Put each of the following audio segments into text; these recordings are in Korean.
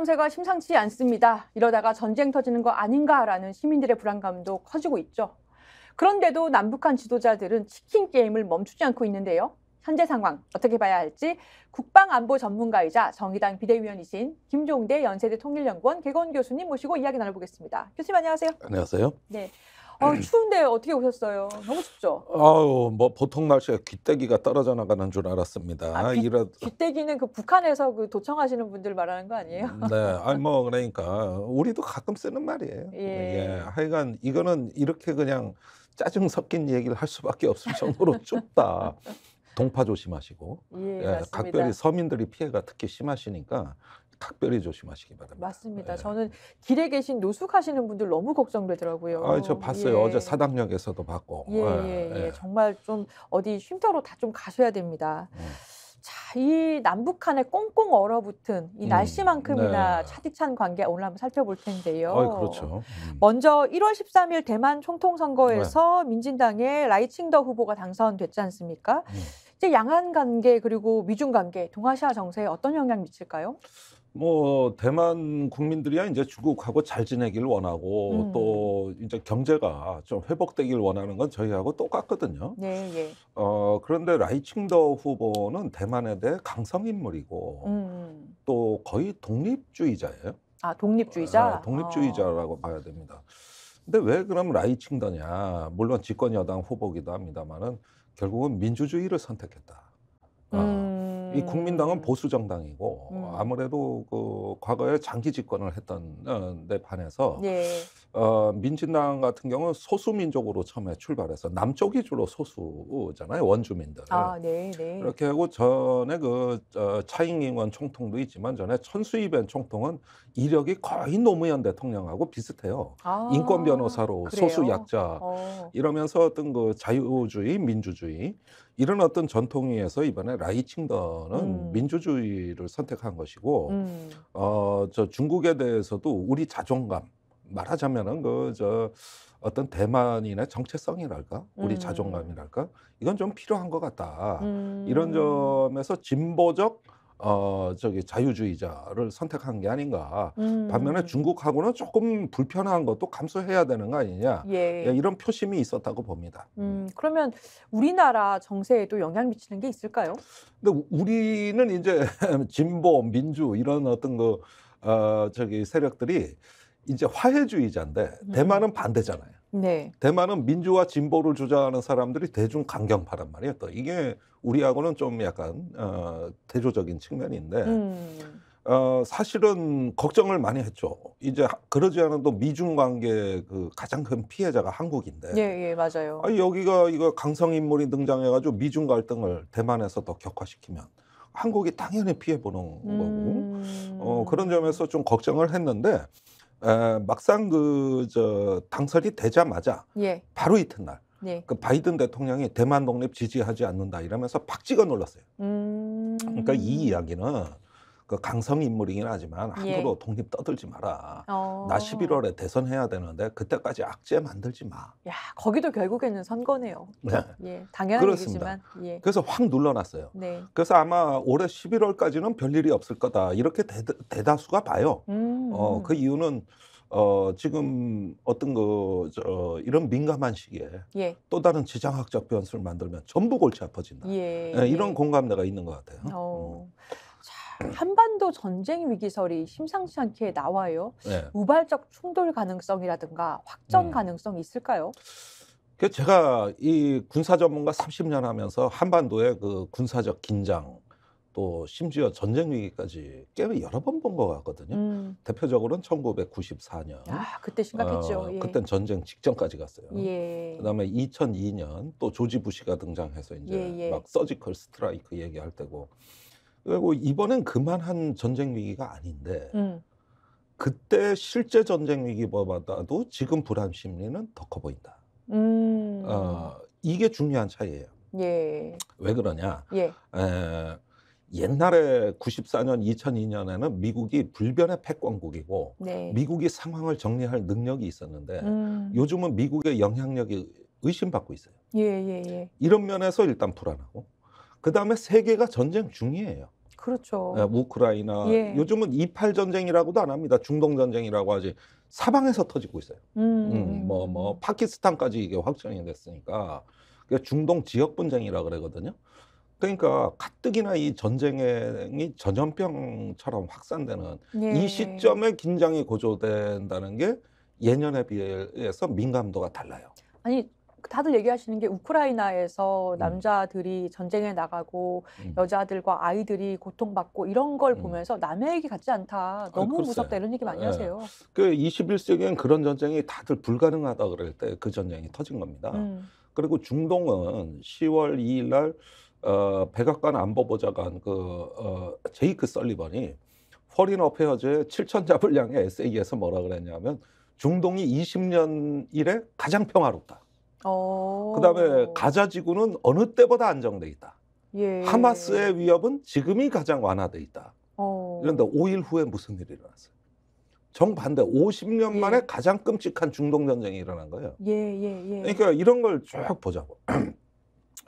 정세가 심상치 않습니다. 이러다가 전쟁 터지는 거 아닌가라는 시민들의 불안감도 커지고 있죠. 그런데도 남북한 지도자들은 치킨 게임을 멈추지 않고 있는데요. 현재 상황 어떻게 봐야 할지 국방안보 전문가이자 정의당 비대위원이신 김종대 연세대 통일연구원 개건 교수님 모시고 이야기 나눠보겠습니다. 교수님 안녕하세요. 안녕하세요. 네. 추운데 어떻게 오셨어요? 너무 춥죠? 아유, 뭐 보통 날씨에 귀때기가 떨어져 나가는 줄 알았습니다. 귀때기는 그 북한에서 그 도청하시는 분들 말하는 거 아니에요? 네, 아니 뭐 그러니까 우리도 가끔 쓰는 말이에요. 예. 하여간 이거는 이렇게 그냥 짜증 섞인 얘기를 할 수밖에 없을 정도로 춥다. 동파 조심하시고, 맞습니다. 각별히 서민들이 피해가 특히 심하시니까 각별히 조심하시기 바랍니다. 맞습니다. 저는 길에 계신 노숙하시는 분들 너무 걱정되더라고요. 저 봤어요. 어제 사당역에서도 봤고. 정말 좀 어디 쉼터로 다 좀 가셔야 됩니다. 자, 이 남북한의 꽁꽁 얼어붙은 이 날씨만큼이나 차디찬 관계 오늘 한번 살펴볼 텐데요. 그렇죠. 먼저 1월 13일 대만 총통선거에서 민진당의 라이칭더 후보가 당선됐지 않습니까? 이제 양안 관계 그리고 미중 관계, 동아시아 정세에 어떤 영향 미칠까요? 뭐 대만 국민들이야 이제 중국하고 잘 지내기를 원하고 또 이제 경제가 좀 회복되길 원하는 건 저희하고 똑같거든요. 네. 그런데 라이칭더 후보는 대만에 대해 강성 인물이고 또 거의 독립주의자예요. 독립주의자? 독립주의자라고 봐야 됩니다. 근데 왜 그럼 라이칭더냐? 물론 집권 여당 후보기도 합니다만은 결국은 민주주의를 선택했다. 이 국민당은 보수 정당이고 아무래도 그 과거에 장기 집권을 했던 데 반해서 민진당 같은 경우는 소수 민족으로 처음에 출발해서 남쪽이 주로 소수잖아요, 원주민들. 이렇게 하고 전에 차잉잉원 총통도 있지만 전에 천수이벤 총통은 이력이 거의 노무현 대통령하고 비슷해요. 인권 변호사로 소수 약자 이러면서 어떤 그 자유주의, 민주주의 이런 어떤 전통 위에서 이번에 라이칭더는 민주주의를 선택한 것이고, 저 중국에 대해서도 우리 자존감, 말하자면은 어떤 대만인의 정체성이랄까, 우리 자존감이랄까, 이건 좀 필요한 것 같다. 이런 점에서 진보적 자유주의자를 선택한 게 아닌가. 반면에 중국하고는 조금 불편한 것도 감수해야 되는 거 아니냐. 이런 표심이 있었다고 봅니다. 그러면 우리나라 정세에도 영향 미치는 게 있을까요? 근데 우리는 이제 진보, 민주 이런 어떤 세력들이 이제 화해주의자인데 대만은 반대잖아요. 대만은 민주와 진보를 주장하는 사람들이 대중 강경파란 말이에요. 또 이게 우리하고는 좀 약간 대조적인 측면인데 사실은 걱정을 많이 했죠. 이제 그러지 않아도 미중 관계 그 가장 큰 피해자가 한국인데. 맞아요. 여기가 이거 강성 인물이 등장해가지고 미중 갈등을 대만에서 더 격화시키면 한국이 당연히 피해 보는 거고. 그런 점에서 좀 걱정을 했는데. 막상 당선이 되자마자 바로 이튿날 그 바이든 대통령이 대만 독립 지지하지 않는다 이러면서 팍 찍어 눌렀어요. 그러니까 이 이야기는 그 강성 인물이긴 하지만 함부로 독립 떠들지 마라. 나 11월에 대선해야 되는데 그때까지 악재 만들지 마. 거기도 결국에는 선거네요. 당연한 얘기지만. 그래서 확 눌러놨어요. 그래서 아마 올해 11월까지는 별일이 없을 거다. 이렇게 대다수가 봐요. 그 이유는 지금 어떤 이런 민감한 시기에 또 다른 지정학적 변수를 만들면 전부 골치 아파진다. 이런 공감대가 있는 것 같아요. 자, 한반도 전쟁 위기설이 심상치 않게 나와요. 우발적 충돌 가능성이라든가 확전 가능성이 있을까요? 제가 이 군사 전문가 30년 하면서 한반도의 그 군사적 긴장 또 심지어 전쟁 위기까지 꽤 여러 번 본 것 같거든요. 대표적으로는 1994년. 그때 심각했죠. 그땐 전쟁 직전까지 갔어요. 그다음에 2002년 또 조지 부시가 등장해서 이제 막 서지컬 스트라이크 얘기할 때고. 그리고 이번엔 그만한 전쟁 위기가 아닌데 그때 실제 전쟁 위기보다도 지금 불안 심리는 더 커 보인다. 이게 중요한 차이예요. 왜 그러냐? 옛날에 94년, 2002년에는 미국이 불변의 패권국이고 미국이 상황을 정리할 능력이 있었는데 요즘은 미국의 영향력이 의심받고 있어요. 예. 이런 면에서 일단 불안하고 그다음에 세계가 전쟁 중이에요. 그렇죠. 예, 우크라이나 예. 요즘은 28 전쟁이라고도 안 합니다. 중동 전쟁이라고 하지. 사방에서 터지고 있어요. 뭐 파키스탄까지 이게 확정이 됐으니까 그게 중동 지역 분쟁이라 그러거든요. 그러니까 가뜩이나 이 전쟁이 전염병처럼 확산되는 이 예. 시점에 긴장이 고조된다는 게 예년에 비해서 민감도가 달라요. 아니 다들 얘기하시는 게 우크라이나에서 음. 남자들이 전쟁에 나가고 음. 여자들과 아이들이 고통받고 이런 걸 음. 보면서 남의 얘기 같지 않다. 너무 글쎄. 무섭다 이런 얘기 많이 예. 하세요. 그 21세기엔 그런 전쟁이 다들 불가능하다 그럴 때 그 전쟁이 터진 겁니다. 그리고 중동은 10월 2일 날 백악관 안보보좌관 제이크 설리번이 포린 어페어즈의 7천 자를 향해 에세이에서 뭐라 그랬냐면 중동이 20년 이래 가장 평화롭다. 그다음에 가자 지구는 어느 때보다 안정돼 있다. 예. 하마스의 위협은 지금이 가장 완화돼 있다. 그런데 5일 후에 무슨 일이 일어났어요? 정반대 50년 예. 만에 가장 끔찍한 중동 전쟁이 일어난 거예요. 예. 그러니까 이런 걸 쭉 보자고.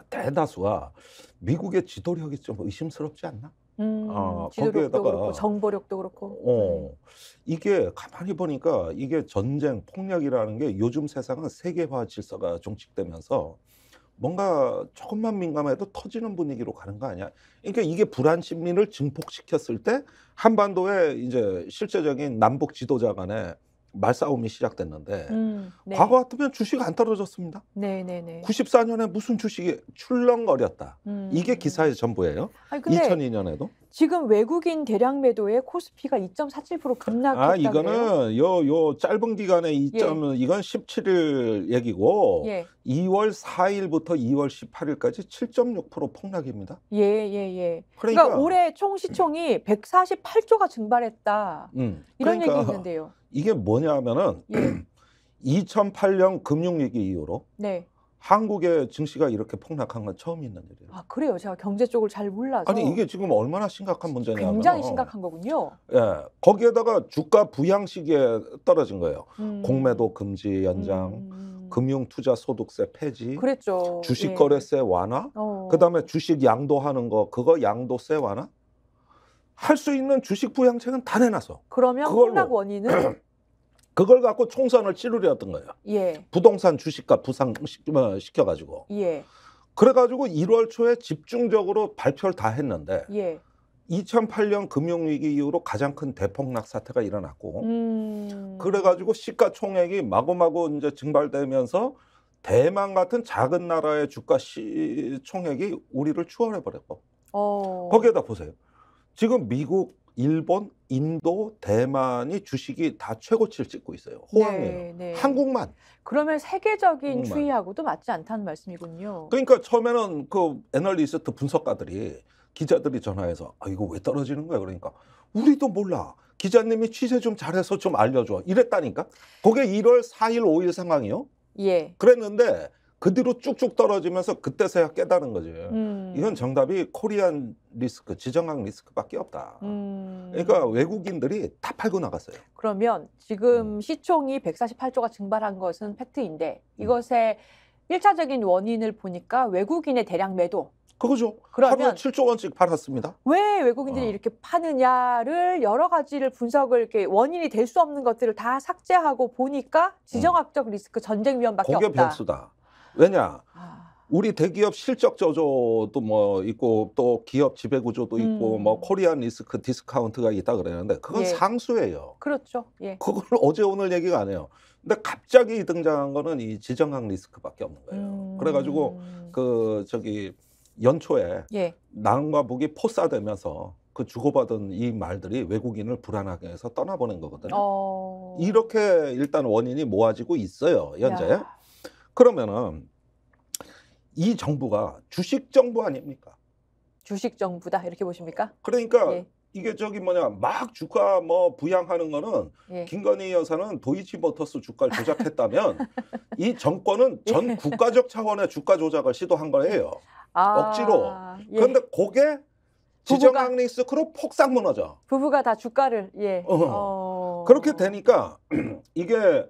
대다수가 미국의 지도력이 좀 의심스럽지 않나? 지도력도 거기에다가 그렇고 정보력도 그렇고. 이게 가만히 보니까 이게 전쟁, 폭력이라는 게 요즘 세상은 세계화 질서가 종식되면서 뭔가 조금만 민감해도 터지는 분위기로 가는 거 아니야? 그러니까 이게 불안 심리를 증폭시켰을 때 한반도에 이제 실제적인 남북 지도자 간의 말싸움이 시작됐는데 네. 과거 같으면 주식 안 떨어졌습니다. 네네네. 94년에 무슨 주식이 출렁거렸다. 이게 기사의 전부예요. 아니 근데 2002년에도. 지금 외국인 대량 매도에 코스피가 2.47% 급락했다 그래요? 이거는 요 짧은 기간에 이건 17일 얘기고 예. 2월 4일부터 2월 18일까지 7.6% 폭락입니다. 예. 그러니까 그러니까 올해 총 시총이 148조가 증발했다. 이런 그러니까 얘기 있는데요. 이게 뭐냐면은 예. 2008년 금융위기 이후로 네. 한국의 증시가 이렇게 폭락한 건 처음 있는 일이에요. 아 그래요? 제가 경제 쪽을 잘 몰라서. 아니 이게 지금 얼마나 심각한 문제냐면 굉장히 심각한 거군요. 예, 거기에다가 주가 부양 시기에 떨어진 거예요. 공매도 금지 연장, 금융투자소득세 폐지, 그랬죠. 주식거래세 완화, 그다음에 주식 양도하는 거 그거 양도세 완화 할 수 있는 주식 부양책은 다 내놨어. 그러면 그걸로. 폭락 원인은 그걸 갖고 총선을 치르려던 거예요. 예. 부동산 주식값 부상시켜가지고. 예. 그래가지고 1월 초에 집중적으로 발표를 다 했는데 예. 2008년 금융위기 이후로 가장 큰 대폭락 사태가 일어났고 그래가지고 시가총액이 마구마구 이제 증발되면서 대만 같은 작은 나라의 주가 총액이 우리를 추월해버렸고 거기에다 보세요. 지금 미국, 일본, 인도, 대만이 주식이 다 최고치를 찍고 있어요. 호황이에요. 네. 한국만. 그러면 세계적인 한국만. 추이하고도 맞지 않다는 말씀이군요. 그러니까 처음에는 그 애널리스트 분석가들이 기자들이 전화해서 이거 왜 떨어지는 거야? 그러니까 우리도 몰라. 기자님이 취재 좀 잘해서 좀 알려줘. 이랬다니까. 그게 1월 4일, 5일 상황이요. 예. 그랬는데 그 뒤로 쭉쭉 떨어지면서 그때서야 깨달은 거지. 이건 정답이 코리안 리스크, 지정학 리스크밖에 없다. 그러니까 외국인들이 다 팔고 나갔어요. 그러면 지금 시총이 148조가 증발한 것은 팩트인데 이것의 1차적인 원인을 보니까 외국인의 대량 매도. 그거죠. 그러면 하루에 7조 원씩 팔았습니다. 왜 외국인들이 이렇게 파느냐를 여러 가지를 분석을 이렇게 원인이 될 수 없는 것들을 다 삭제하고 보니까 지정학적 리스크, 전쟁 위험밖에 그게 없다. 변수다. 왜냐? 우리 대기업 실적 저조도 뭐 있고 또 기업 지배 구조도 있고 뭐 코리안 리스크 디스카운트가 있다 그러는데 그건 상수예요. 그렇죠. 예. 그걸 어제 오늘 얘기가 안 해요. 근데 갑자기 등장한 거는 이 지정학 리스크밖에 없는 거예요. 그래가지고 연초에 남과 북이 포싸되면서 그 주고받은 이 말들이 외국인을 불안하게 해서 떠나보낸 거거든요. 이렇게 일단 원인이 모아지고 있어요, 현재. 그러면은 이 정부가 주식 정부 아닙니까? 주식 정부다 이렇게 보십니까? 그러니까 이게 막 주가 뭐 부양하는 거는 김건희 여사는 도이치모터스 주가를 조작했다면 이 정권은 전 국가적 차원의 주가 조작을 시도한 거예요. 억지로. 그런데 그게 지정학 리스크로 폭삭 무너져. 부부가 다 주가를 그렇게 되니까 이게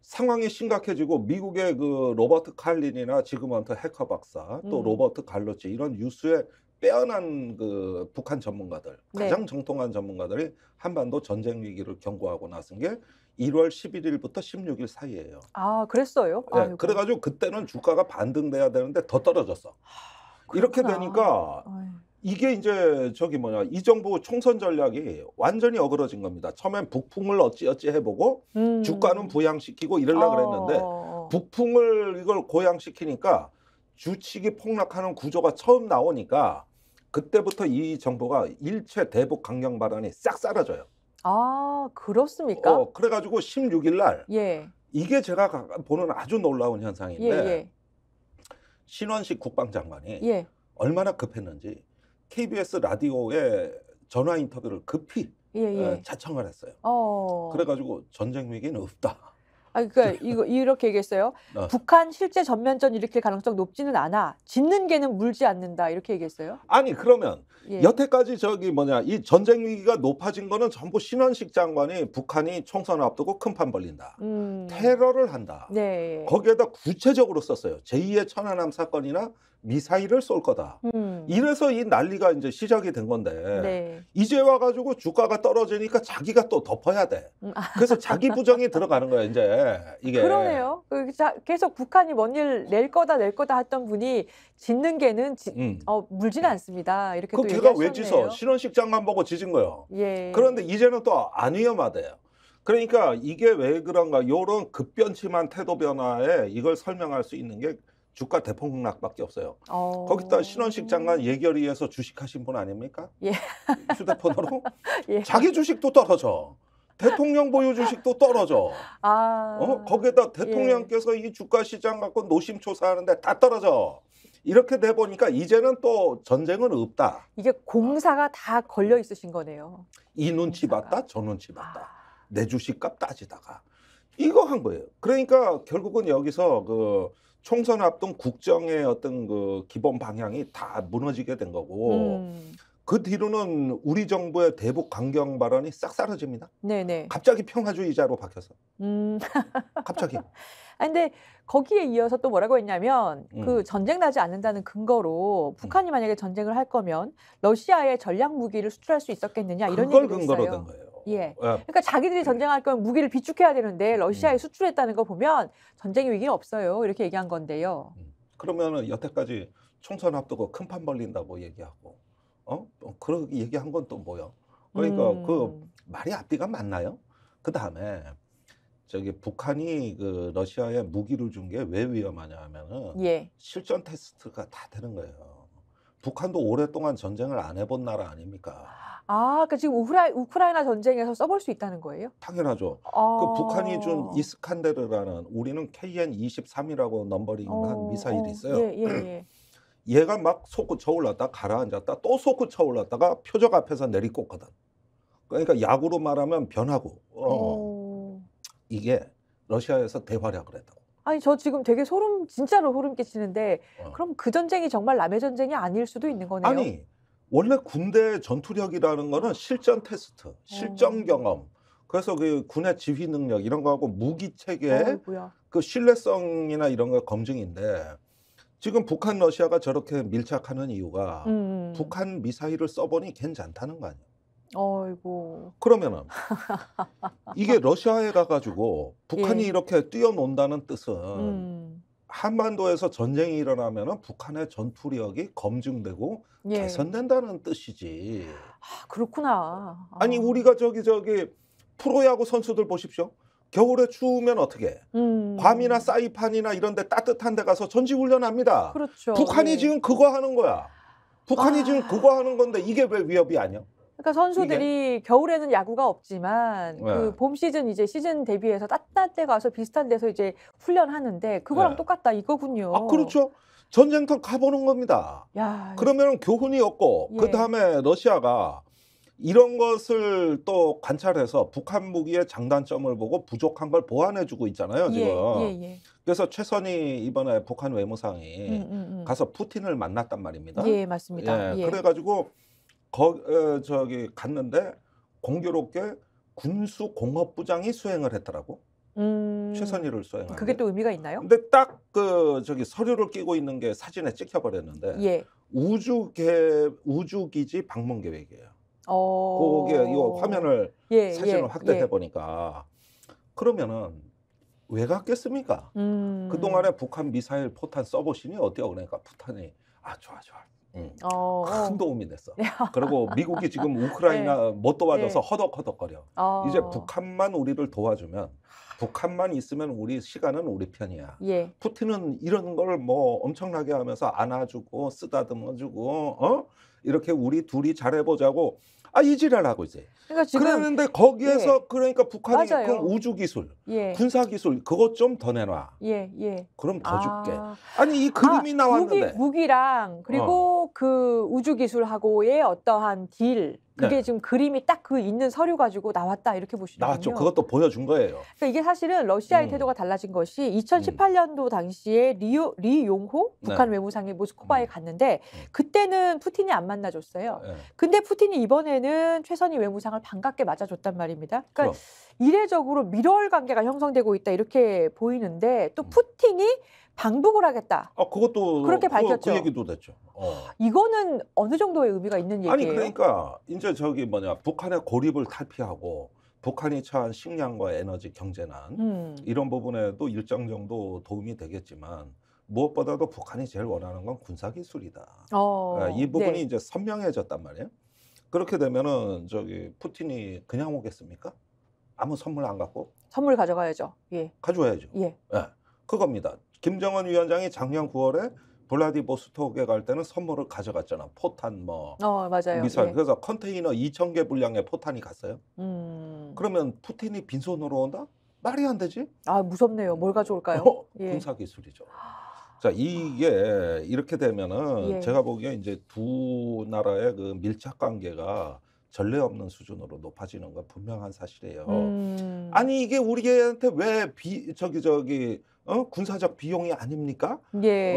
상황이 심각해지고 미국의 그 로버트 칼린이나 지금한테 해커 박사 또 로버트 갈로치 이런 뉴스의 빼어난 그 북한 전문가들, 네. 가장 정통한 전문가들이 한반도 전쟁 위기를 경고하고 나선 게 1월 11일부터 16일 사이예요. 아, 그랬어요? 예, 아이고. 그래가지고 그때는 주가가 반등돼야 되는데 더 떨어졌어. 이렇게 그렇구나. 되니까 아유. 이게 이제 저기 뭐냐, 이 정부 총선 전략이 완전히 어그러진 겁니다. 처음엔 북풍을 어찌어찌 해보고 주가는 부양시키고 이러려고 그랬는데 북풍을 이걸 고양시키니까 주식이 폭락하는 구조가 처음 나오니까 그때부터 이 정부가 일체 대북 강경 발언이 싹 사라져요. 아, 그렇습니까? 그래가지고 16일 날 예. 이게 제가 보는 아주 놀라운 현상인데 예. 신원식 국방장관이 예. 얼마나 급했는지 KBS 라디오에 전화 인터뷰를 급히 예. 자청을 했어요. 어. 그래가지고 전쟁 위기는 없다. 아, 그러니까 이거 이렇게 얘기했어요. 북한 실제 전면전 일으킬 가능성 높지는 않아. 짓는 개는 물지 않는다. 이렇게 얘기했어요. 아니 그러면 예. 여태까지 저기 뭐냐, 이 전쟁 위기가 높아진 거는 전부 신원식 장관이 북한이 총선을 앞두고 큰판 벌린다, 테러를 한다. 네. 거기에다 구체적으로 썼어요. 제2의 천안함 사건이나 미사일을 쏠 거다. 이래서 이 난리가 이제 시작이 된 건데 네. 이제 와가지고 주가가 떨어지니까 자기가 또 덮어야 돼. 그래서 자기 부정이 들어가는 거야 이제 이게. 그러네요. 계속 북한이 뭔 일 낼 거다 했던 분이 짓는 개는 물지는 않습니다. 이렇게 그 또 걔가 왜 얘기하셨네요. 짖어? 신원식 장관 보고 짖은 거예요. 예. 그런데 이제는 또 안 위험하대요. 그러니까 이게 왜 그런가, 요런 급변심한 태도 변화에 이걸 설명할 수 있는 게 주가 대폭락밖에 없어요. 거기다 신원식 장관 예결위에서 주식하신 분 아닙니까? 예. 휴대폰으로 예. 자기 주식도 떨어져. 대통령 보유 주식도 떨어져. 거기에다 대통령께서 이 주가 시장 갖고 노심초사하는데 다 떨어져. 이렇게 돼 보니까 이제는 또 전쟁은 없다. 이게 공사가 다 걸려 있으신 거네요. 이 눈치 봤다, 저 눈치 봤다. 내 주식값 따지다가 이거 한 거예요. 그러니까 결국은 여기서 그 총선 앞둔 국정의 어떤 그 기본 방향이 다 무너지게 된 거고, 그 뒤로는 우리 정부의 대북 강경 발언이 싹 사라집니다. 네네. 갑자기 평화주의자로 바뀌어서. 갑자기. 근데 거기에 이어서 또 뭐라고 했냐면 그 전쟁 나지 않는다는 근거로 북한이 만약에 전쟁을 할 거면 러시아에 전략 무기를 수출할 수 있었겠느냐 이런 그걸 얘기를 근거로 했어요. 된 거예요. 예. 그러니까 자기들이 전쟁할 거면 무기를 비축해야 되는데 러시아에 수출했다는 거 보면 전쟁의 위기는 없어요. 이렇게 얘기한 건데요. 그러면은 여태까지 총선 앞두고 큰판 벌린다고 얘기하고 그렇게 얘기한 건 또 뭐야? 그러니까 그 말이 앞뒤가 맞나요? 그 다음에 저기 북한이 그 러시아에 무기를 준 게 왜 위험하냐 하면은 예. 실전 테스트가 다 되는 거예요. 북한도 오랫동안 전쟁을 안 해본 나라 아닙니까? 그러니까 지금 우크라이나 전쟁에서 써볼 수 있다는 거예요? 당연하죠. 그 북한이 준 이스칸데르라는, 우리는 KN-23이라고 넘버링한 미사일이 있어요. 예. 얘가 막 솟구쳐 올랐다 가라앉았다 또 솟구쳐 올랐다가 표적 앞에서 내리꽂거든. 그러니까 야구로 말하면 변화구. 이게 러시아에서 대활약을 했다고. 아니 저 지금 되게 진짜로 소름 끼치는데 그럼 그 전쟁이 정말 남의 전쟁이 아닐 수도 있는 거네요. 아니 원래 군대 전투력이라는 거는 실전 테스트, 실전 경험, 그래서 그 군의 지휘 능력 이런 거하고 무기 체계, 그 신뢰성이나 이런 거 검증인데, 지금 북한 러시아가 저렇게 밀착하는 이유가 북한 미사일을 써보니 괜찮다는 거 아니에요. 어이고. 그러면은 이게 러시아에 가가지고 북한이 예. 이렇게 뛰어논다는 뜻은 한반도에서 전쟁이 일어나면은 북한의 전투력이 검증되고 개선된다는 뜻이지. 그렇구나. 아니 우리가 저기 프로야구 선수들 보십시오. 겨울에 추우면 어떻게 해? 괌이나 사이판이나 이런 데 따뜻한 데 가서 전지훈련합니다. 그렇죠. 북한이 지금 그거 하는 거야. 북한이 지금 그거 하는 건데 이게 왜 위협이 아니야? 그러니까 선수들이 겨울에는 야구가 없지만 그 봄 시즌 이제 시즌 대비해서 따뜻한 데 가서 비슷한 데서 이제 훈련하는데 그거랑 똑같다 이거군요. 그렇죠. 전쟁터 가보는 겁니다. 그러면 교훈이 없고 그 다음에 러시아가 이런 것을 또 관찰해서 북한 무기의 장단점을 보고 부족한 걸 보완해주고 있잖아요 지금. 그래서 최선희 이번에 북한 외무상이 가서 푸틴을 만났단 말입니다. 예, 맞습니다. 그래가지고 저기 갔는데 공교롭게 군수공업부장이 수행을 했더라고. 최선의를 수행하는 그게 게. 또 의미가 있나요? 근데 딱 그 저기 서류를 끼고 있는 게 사진에 찍혀 버렸는데 예. 우주기지 방문 계획이에요. 그게 이거 화면을 예, 사진을 예, 확대해 예. 보니까 그러면은 왜 갔겠습니까? 그동안에 북한 미사일 포탄 써보시니 어때요? 그러니까 북한이 좋아. 큰 도움이 됐어. 그리고 미국이 지금 우크라이나 못 도와줘서 예. 허덕허덕거려. 이제 북한만 우리를 도와주면 북한만 있으면 우리 시간은 우리 편이야. 예. 푸틴은 이런 걸 뭐 엄청나게 하면서 안아주고 쓰다듬어주고 이렇게 우리 둘이 잘해보자고 이 지랄하고 이제. 그러니까 지금 그러는데 거기에서 그러니까 북한이 맞아요. 그럼 우주기술, 예. 군사기술 그것 좀 더 내놔. 예, 예. 그럼 더 줄게. 아니 이 그림이 나왔는데. 무기랑 그리고 그 우주 기술하고의 어떠한 딜 그게 네. 지금 그림이 딱 그 있는 서류 가지고 나왔다 이렇게 보시는군요. 나왔죠. 그것도 보여준 거예요. 그러니까 이게 사실은 러시아의 태도가 달라진 것이 2018년도 당시에 리용호 북한 네. 외무상이 모스크바에 갔는데 그때는 푸틴이 안 만나줬어요. 예. 근데 푸틴이 이번에는 최선희 외무상을 반갑게 맞아줬단 말입니다. 그러니까 그럼. 이례적으로 밀월 관계가 형성되고 있다 이렇게 보이는데 또 푸틴이 방북을 하겠다. 그것도 그렇게 밝혔죠. 그 얘기도 됐죠. 이거는 어느 정도의 의미가 있는 얘기예요? 아니 그러니까 이제 저기 북한의 고립을 탈피하고 북한이 처한 식량과 에너지 경제난 이런 부분에도 일정 정도 도움이 되겠지만 무엇보다도 북한이 제일 원하는 건 군사 기술이다. 이 부분이 네. 이제 선명해졌단 말이에요. 그렇게 되면은 저기 푸틴이 그냥 오겠습니까? 아무 선물 안 갖고 선물 가져가야죠. 예. 가져와야죠. 예. 그겁니다. 김정은 위원장이 작년 9월에 블라디보스톡에 갈 때는 선물을 가져갔잖아. 포탄 맞아요. 미사일. 예. 그래서 컨테이너 2,000개 분량의 포탄이 갔어요. 그러면 푸틴이 빈손으로 온다? 말이 안 되지? 무섭네요. 뭘 가져올까요? 예. 군사 기술이죠. 자, 이게 이렇게 되면은 예. 제가 보기에 이제 두 나라의 그 밀착 관계가 전례 없는 수준으로 높아지는 건 분명한 사실이에요. 아니 이게 우리한테 왜 군사적 비용이 아닙니까? 예.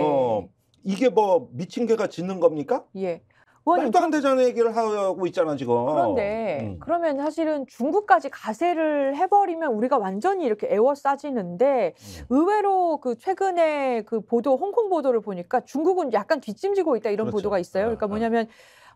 이게 미친 개가 짖는 겁니까? 예. 의원님, 말도 안 되자는 얘기를 하고 있잖아 지금. 그런데 그러면 사실은 중국까지 가세를 해버리면 우리가 완전히 이렇게 에워싸지는데 의외로 그 최근에 그 보도, 홍콩 보도를 보니까 중국은 약간 뒷짐지고 있다 이런 그렇죠. 보도가 있어요. 그러니까 뭐냐면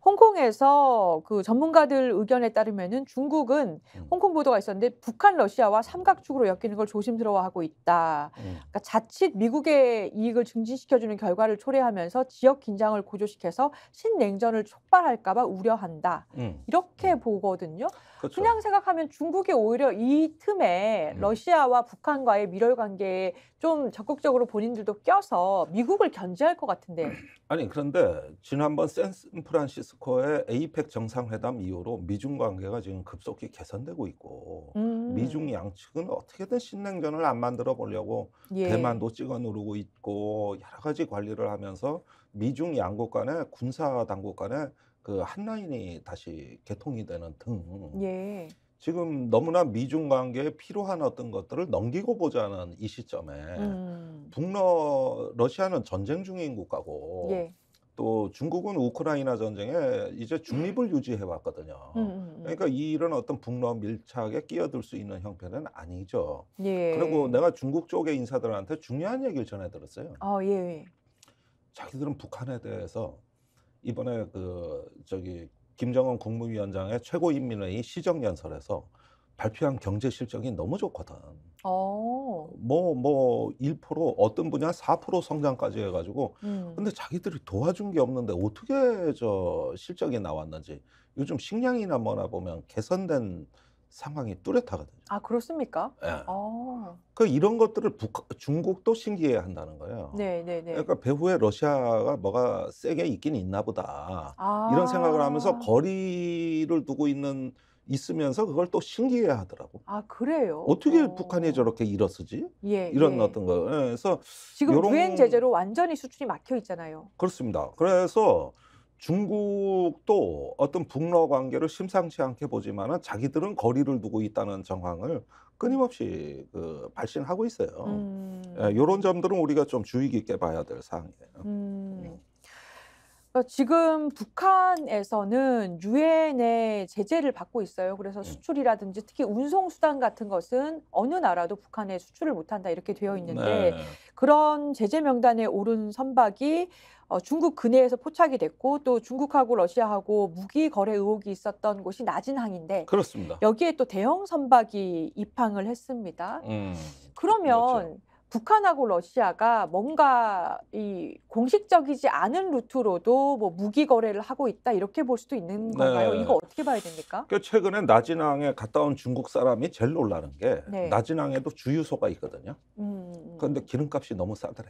홍콩에서 그 전문가들 의견에 따르면은 중국은 홍콩 보도가 있었는데 북한, 러시아와 삼각축으로 엮이는 걸 조심스러워하고 있다. 그러니까 자칫 미국의 이익을 증진시켜주는 결과를 초래하면서 지역 긴장을 고조시켜서 신냉전을 촉발할까봐 우려한다. 이렇게 보거든요. 그렇죠. 그냥 생각하면 중국이 오히려 이 틈에 러시아와 북한과의 밀월 관계에 좀 적극적으로 본인들도 껴서 미국을 견제할 것 같은데. 아니 그런데 지난번 샌프란시스코의 에이펙 정상회담 이후로 미중 관계가 지금 급속히 개선되고 있고 미중 양측은 어떻게든 신냉전을 안 만들어 보려고 예. 대만도 찍어 누르고 있고 여러 가지 관리를 하면서 미중 양국 간의 군사 당국 간의 그 한 라인이 다시 개통이 되는 등 예. 지금 너무나 미중 관계에 필요한 어떤 것들을 넘기고 보자는 이 시점에 러시아는 전쟁 중인 국가고 예. 또 중국은 우크라이나 전쟁에 이제 중립을 유지해 왔거든요. 그러니까 이런 어떤 북러 밀착에 끼어들 수 있는 형편은 아니죠. 예. 그리고 내가 중국 쪽의 인사들한테 중요한 얘기를 전해 들었어요. 예. 자기들은 북한에 대해서 이번에 김정은 국무위원장의 최고인민회의 시정연설에서 발표한 경제 실적이 너무 좋거든. 1% 어떤 분야 4% 성장까지 해가지고 근데 자기들이 도와준 게 없는데 어떻게 실적이 나왔는지 요즘 식량이나 뭐나 보면 개선된 상황이 뚜렷하거든요. 그렇습니까? 예. 이런 것들을 중국도 신기해 한다는 거예요. 네네네. 그러니까 배후에 러시아가 뭐가 세게 있긴 있나 보다. 이런 생각을 하면서 거리를 두고 있으면서 그걸 또 신기해 하더라고. 그래요? 어떻게 북한이 저렇게 일어서지? 예. 이런 어떤 거. 그래서 지금 요런- 유엔 제재로 완전히 수출이 막혀 있잖아요. 그렇습니다. 그래서 중국도 어떤 북러 관계를 심상치 않게 보지만은 자기들은 거리를 두고 있다는 정황을 끊임없이 발신하고 있어요. 이런 점들은 우리가 좀 주의 깊게 봐야 될 사항이에요. 그러니까 지금 북한에서는 유엔의 제재를 받고 있어요. 그래서 수출이라든지 특히 운송수단 같은 것은 어느 나라도 북한에 수출을 못한다 이렇게 되어 있는데 네. 그런 제재 명단에 오른 선박이 중국 근해에서 포착이 됐고 또 중국하고 러시아하고 무기 거래 의혹이 있었던 곳이 나진항인데 그렇습니다. 여기에 또 대형 선박이 입항을 했습니다. 그렇죠. 그러면 북한하고 러시아가 뭔가 이 공식적이지 않은 루트로도 뭐 무기 거래를 하고 있다 이렇게 볼 수도 있는 건가요? 네. 이거 어떻게 봐야 됩니까? 그 최근에 나진항에 갔다 온 중국 사람이 제일 놀라는 게 네. 나진항에도 주유소가 있거든요. 그런데 음. 기름값이 너무 싸더래.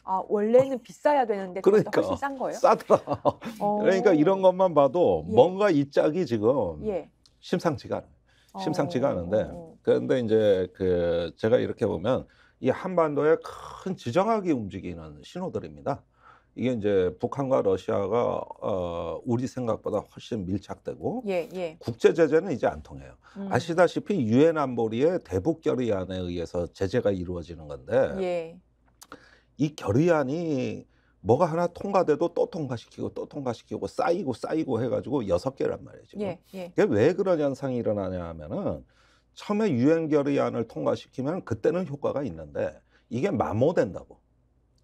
아, 원래는 비싸야 되는데 그것도 그러니까 훨씬 싼 거예요? 싸더라. 그러니까 이런 어. 것만 봐도 예. 뭔가 이 짝이 지금 예. 심상치가 않아요. 심상치가 않은데 어. 그런데 이제 그 제가 이렇게 보면 이 한반도에 큰 지정학이 움직이는 신호들입니다. 이게 이제 북한과 러시아가 우리 생각보다 훨씬 밀착되고 예, 예. 국제 제재는 이제 안 통해요. 음. 아시다시피 유엔 안보리의 대북 결의안에 의해서 제재가 이루어지는 건데 예. 이 결의안이 뭐가 하나 통과돼도 또 통과시키고 또 통과시키고 쌓이고 해가지고 6개란 말이죠. 예, 예. 이게 왜 그런 현상이 일어나냐 하면은 처음에 유엔 결의안을 통과시키면 그때는 효과가 있는데 이게 마모된다고.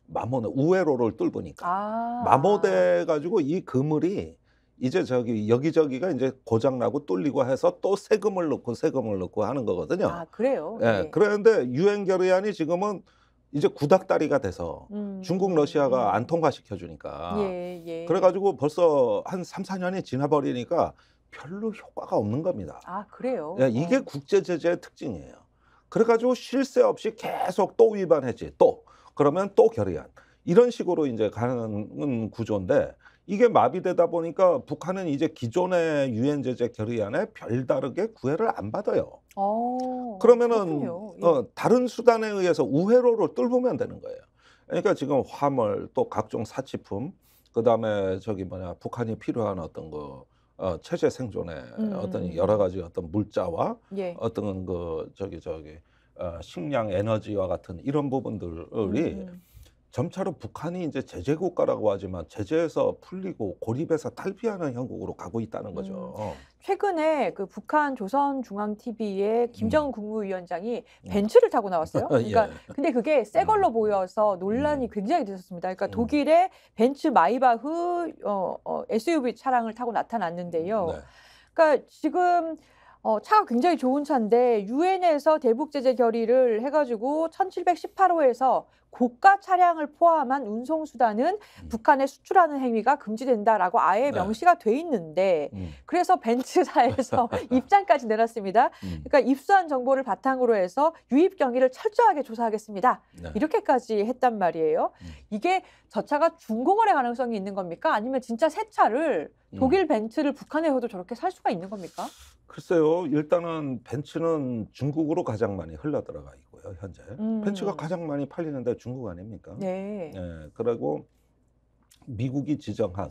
마모는 우회로를 뚫으니까. 아. 마모돼 가지고 이 그물이 이제 저기 여기저기가 이제 고장 나고 뚫리고 해서 또 세금을 넣고 하는 거거든요. 아, 그래요? 예. 예. 그런데 유엔 결의안이 지금은 이제 구닥다리가 돼서 중국 러시아가 안 통과시켜 주니까 예, 예. 그래 가지고 벌써 한 3-4년이 지나 버리니까 별로 효과가 없는 겁니다. 아, 그래요? 예, 이게 국제 제재의 특징이에요. 그래 가지고 쉴 새 없이 계속 또 위반했지. 또 그러면 또 결의안. 이런 식으로 이제 가는 구조인데 이게 마비되다 보니까 북한은 이제 기존의 유엔 제재 결의안에 별다르게 구애를 안 받아요. 그러면은 그렇군요. 예. 다른 수단에 의해서 우회로를 뚫으면 되는 거예요. 그러니까 지금 화물 또 각종 사치품 그다음에 저기 뭐냐 북한이 필요한 어떤 거 체제 생존에 어떤 여러 가지 어떤 물자와 예. 어떤 그 저기 식량 에너지와 같은 이런 부분들이 점차로 북한이 이제 제재 국가라고 하지만 제재에서 풀리고 고립해서 탈피하는 형국으로 가고 있다는 거죠. 최근에 그 북한 조선중앙TV에 김정은 국무위원장이 음. 벤츠를 타고 나왔어요. 그러니까 예. 근데 그게 새 걸로 보여서 논란이 굉장히 됐었습니다. 그러니까 독일의 벤츠 마이바흐 SUV 차량을 타고 나타났는데요. 네. 그러니까 지금 차가 굉장히 좋은 차인데 유엔에서 대북 제재 결의를 해가지고 1718호에서 고가 차량을 포함한 운송 수단은 북한에 수출하는 행위가 금지된다라고 아예 네. 명시가 돼 있는데 음. 그래서 벤츠사에서 입장까지 내놨습니다. 그러니까 입수한 정보를 바탕으로 해서 유입 경위를 철저하게 조사하겠습니다. 네. 이렇게까지 했단 말이에요. 이게 저 차가 중고거래 가능성이 있는 겁니까? 아니면 진짜 새 차를 독일 벤츠를 북한에서도 저렇게 살 수가 있는 겁니까? 글쎄요. 일단은 벤츠는 중국으로 가장 많이 흘러 들어가 있고요, 현재. 벤츠가 가장 많이 팔리는데 중국 아닙니까? 네. 예. 그리고 미국이 지정한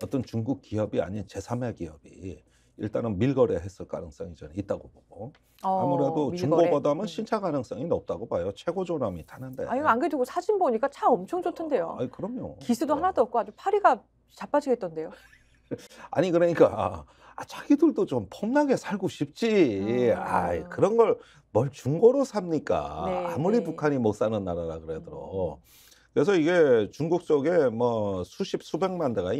어떤 중국 기업이 아닌 제3의 기업이 일단은 밀거래했을 가능성이 저는 있다고 보고 아무래도 밀거래. 중고보다는 신차 가능성이 높다고 봐요. 최고 조남이 타는데. 아, 이거 안 그래도 사진 보니까 차 엄청 좋던데요. 아니 그럼요. 기스도 네. 하나도 없고 아주 파리가 자빠지겠던데요. 아니 그러니까 자기들도 좀 폼나게 살고 싶지. 그런 걸 뭘 중고로 삽니까? 네, 아무리 네. 북한이 못 사는 나라라 그래도. 그래서 이게 중국 쪽에 뭐 수백만 대가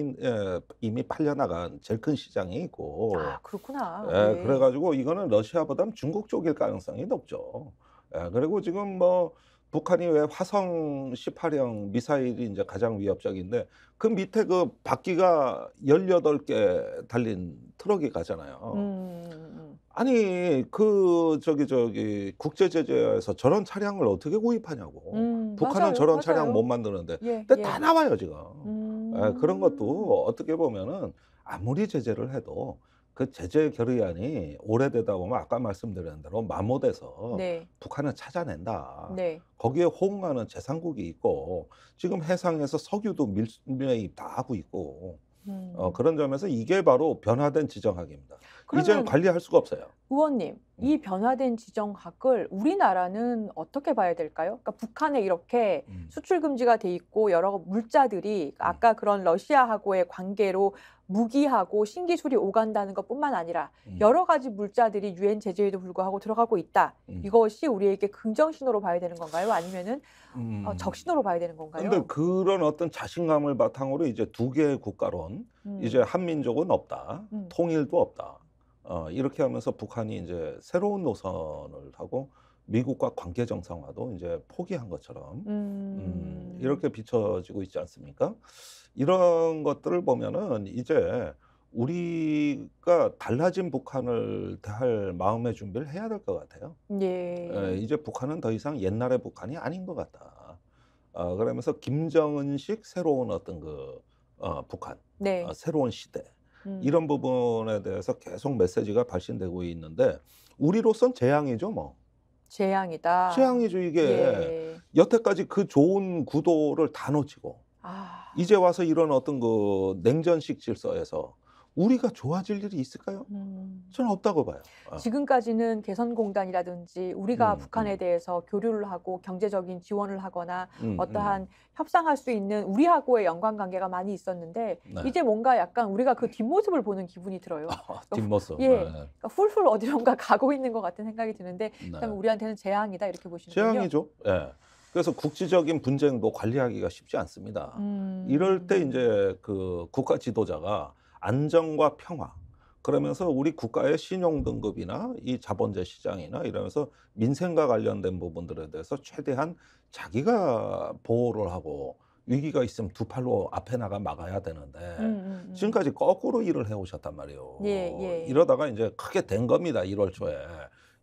이미 팔려나간 제일 큰 시장이 있고. 아, 그렇구나. 예, 네. 그래가지고 이거는 러시아보다는 중국 쪽일 가능성이 높죠. 예, 그리고 지금 뭐 북한이 왜 화성 18형 미사일이 이제 가장 위협적인데 그 밑에 그 바퀴가 18개 달린 트럭이 가잖아요. 아니 그 저기 국제 제재에서 저런 차량을 어떻게 구입하냐고. 북한은 맞아요, 저런 맞아요. 차량 못 만드는데. 예, 근데 예. 다 나와요 지금. 예, 그런 것도 어떻게 보면은 아무리 제재를 해도 그 제재 결의안이 오래되다 보면 아까 말씀드린 대로 마모돼서 네. 북한은 찾아낸다. 네. 거기에 호응하는 제3국이 있고 지금 해상에서 석유도 밀매입 다 하고 있고 그런 점에서 이게 바로 변화된 지정학입니다. 이제는 그러면 관리할 수가 없어요. 의원님, 이 변화된 지정학을 우리나라는 어떻게 봐야 될까요? 그러니까 북한에 이렇게 수출 금지가 돼 있고 여러 물자들이 아까 그런 러시아하고의 관계로 무기하고 신기술이 오간다는 것뿐만 아니라 여러 가지 물자들이 유엔 제재에도 불구하고 들어가고 있다. 이것이 우리에게 긍정 신호로 봐야 되는 건가요? 아니면은 적신호로 봐야 되는 건가요? 근데 그런 어떤 자신감을 바탕으로 이제 두 개의 국가론, 이제 한민족은 없다, 통일도 없다. 이렇게 하면서 북한이 이제 새로운 노선을 하고 미국과 관계 정상화도 이제 포기한 것처럼 이렇게 비춰지고 있지 않습니까? 이런 것들을 보면은 이제 우리가 달라진 북한을 대할 마음의 준비를 해야 될 것 같아요. 예. 이제 북한은 더 이상 옛날의 북한이 아닌 것 같다. 그러면서 김정은식 새로운 어떤 북한, 네. 새로운 시대. 이런 부분에 대해서 계속 메시지가 발신되고 있는데 우리로선 재앙이죠, 뭐. 재앙이다. 재앙이죠, 이게. 예. 여태까지 그 좋은 구도를 다 놓치고 이제 와서 이런 어떤 냉전식 질서에서 우리가 좋아질 일이 있을까요? 저는 없다고 봐요. 지금까지는 개선공단이라든지 우리가 북한에 대해서 교류를 하고 경제적인 지원을 하하거나 어떠한 협상할 수 있는 우리하고의 연관관계가 많이 있었는데 네. 이제 뭔가 약간 우리가 그 뒷모습을 보는 기분이 들어요. 뒷모습. 예, 그러니까 훌훌 어디론가 가고 있는 것 같은 생각이 드는데 네. 우리한테는 재앙이다 이렇게 보시는군요. 재앙이죠. 예. 그래서 국지적인 분쟁도 관리하기가 쉽지 않습니다. 이럴 때 이제 그 국가 지도자가 안정과 평화, 그러면서 우리 국가의 신용 등급이나 이 자본재 시장이나 이러면서 민생과 관련된 부분들에 대해서 최대한 자기가 보호를 하고 위기가 있으면 두 팔로 앞에 나가 막아야 되는데 지금까지 거꾸로 일을 해오셨단 말이에요. 예. 이러다가 이제 크게 된 겁니다. 1월 초에.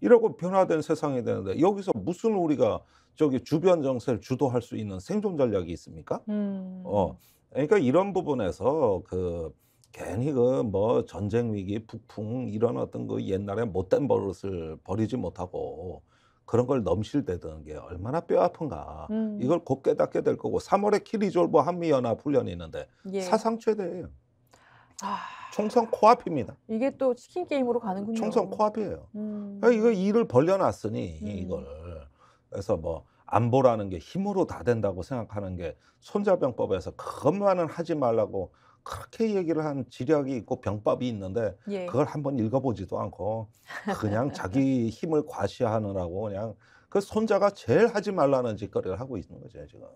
이러고 변화된 세상이 되는데 여기서 무슨 우리가 저기 주변 정세를 주도할 수 있는 생존 전략이 있습니까? 그러니까 이런 부분에서 괜히 뭐 전쟁 위기, 북풍 이런 어떤 옛날에 못된 버릇을 버리지 못하고 그런 걸 넘실대던 게 얼마나 뼈 아픈가. 이걸 곧 깨닫게 될 거고 3월에 키리졸브 한미연합 훈련이 있는데 예. 사상 최대예요. 총선 코앞입니다. 이게 또 치킨 게임으로 가는군요. 총선 코앞이에요. 이거 일을 벌려놨으니 이걸. 그래서 뭐 안보라는 게 힘으로 다 된다고 생각하는 게 손자병법에서 그것만은 하지 말라고 그렇게 얘기를 한 지략이 있고 병법이 있는데 예. 그걸 한번 읽어보지도 않고 그냥 자기 힘을 과시하느라고 그냥 그 손자가 제일 하지 말라는 짓거리를 하고 있는 거죠, 지금.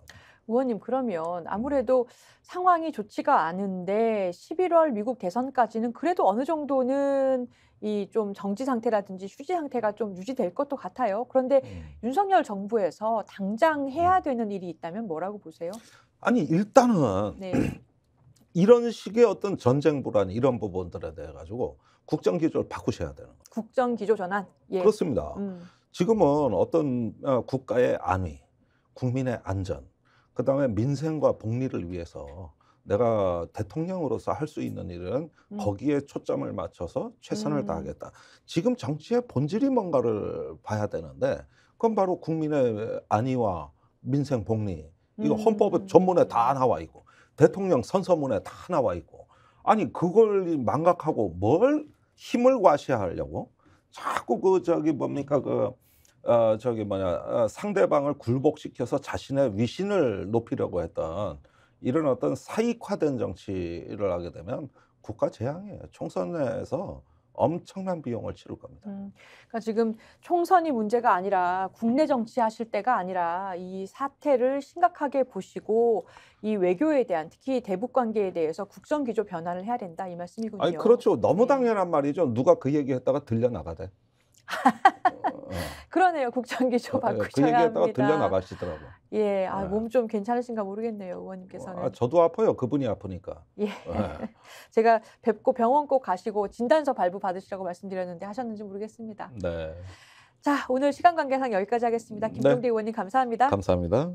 의원님, 그러면 아무래도 상황이 좋지가 않은데 11월 미국 대선까지는 그래도 어느 정도는 이 좀 정지 상태라든지 휴지 상태가 좀 유지될 것도 같아요. 그런데 윤석열 정부에서 당장 해야 되는 일이 있다면 뭐라고 보세요? 아니 일단은 네. 이런 식의 어떤 전쟁 불안 이런 부분들에 대해 가지고 국정 기조를 바꾸셔야 되는 거예요. 국정 기조 전환. 예. 그렇습니다. 지금은 어떤 국가의 안위, 국민의 안전, 그다음에 민생과 복리를 위해서 내가 대통령으로서 할 수 있는 일은 거기에 초점을 맞춰서 최선을 다하겠다. 지금 정치의 본질이 뭔가를 봐야 되는데 그건 바로 국민의 안위와 민생 복리. 이거 헌법 전문에 다 나와 있고 대통령 선서문에 다 나와 있고 아니 그걸 망각하고 뭘 힘을 과시하려고 자꾸 상대방을 굴복시켜서 자신의 위신을 높이려고 했던 이런 어떤 사익화된 정치를 하게 되면 국가 재앙이에요. 총선에서 엄청난 비용을 치를 겁니다. 그러니까 지금 총선이 문제가 아니라 국내 정치하실 때가 아니라 이 사태를 심각하게 보시고 이 외교에 대한 특히 대북 관계에 대해서 국정 기조 변화를 해야 된다 이 말씀이군요. 아니 그렇죠. 너무 당연한 말이죠. 누가 그 얘기했다가 들려나가대. 그러네요. 국정 기조 바꾸셔야 그 얘기했다가 합니다. 들려나가시더라고. 예, 몸 좀 괜찮으신가 모르겠네요, 의원님께서는. 저도 아파요. 그분이 아프니까. 예. 제가 뵙고 병원 꼭 가시고 진단서 발부 받으시라고 말씀드렸는데 하셨는지 모르겠습니다. 네. 자, 오늘 시간 관계상 여기까지 하겠습니다. 김종대 의원님 감사합니다. 감사합니다.